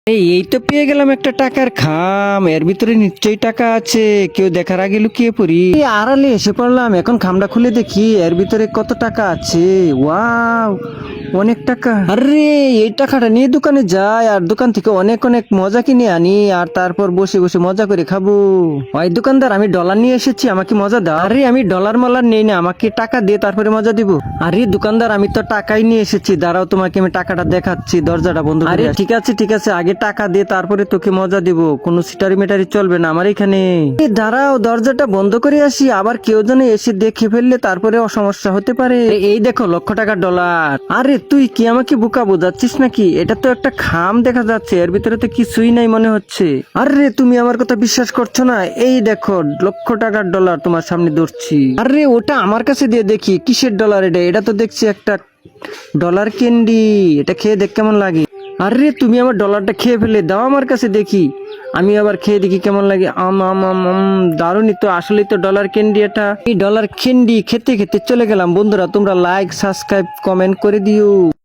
এই তো পেয়ে গেলাম একটা টাকার খাম, এর ভিতরে নিশ্চয়ই টাকা আছে, কেউ দেখার আগে লুকিয়ে পড়ি। আড়ালে এসে পড়লাম, এখন খামটা খুলে দেখি এর ভিতরে কত টাকা আছে। ওয়াও, অনেক টাকা। আরে এই টাকাটা নিয়ে দোকানে যাই আর দোকান থেকে অনেক অনেক মজা কিনে আনি আর তারপর বসে বসে মজা করে খাবো। ওই দোকানদার, আমি ডলার নিয়ে এসেছি, আমাকে মজা দাও। আরে আমি ডলার মলার নেই না, আমাকে টাকা দিয়ে তারপরে মজা দিব। আরে দোকানদার, আমি তো টাকাই নিয়ে এসেছি, দাঁড়াও তোমাকে আমি টাকাটা দেখাচ্ছি, দরজাটা বন্ধ করে। আরে ঠিক আছে ঠিক আছে, আগে টাকা দিয়ে তারপরে তোকে মজা দিব, কোনো সিটারি মেটারি চলবে না আমার এখানে। দাঁড়াও, দরজাটা বন্ধ করে আসি, আবার কেউ যেন এসে দেখে ফেললে তারপরে সমস্যা হতে পারে। এই দেখো, লক্ষ টাকার ডলার। আরে তুই কি আমাকে বোকা বোঝাচ্ছিস নাকি? এটা তো একটা খাম দেখা যাচ্ছে, এর ভিতরে তো কিছুই নাই মনে হচ্ছে। আরে তুমি আমার কথা বিশ্বাস করছো না? এই দেখো, লক্ষ টাকার ডলার তোমার সামনে ধরছি। আরে ওটা আমার কাছে দিয়ে দেখি, কিসের ডলার এটা? এটা তো দেখছি একটা ডলার ক্যান্ডি, এটা খেয়ে দেখ কেমন লাগে। আরে তুমি আমার ডলারটা খেয়ে ফেলে দাও আমার কাছে দেখি, আমি আবার খেয়ে দেখি কেমন লাগে। আম আম আম আম, দারুণই তো, আসলেই তো ডলার ক্যান্ডি এটা। এই ডলার ক্যান্ডি খেতে খেতে চলে গেলাম। বন্ধুরা, তোমরা লাইক সাবস্ক্রাইব কমেন্ট করে দিও।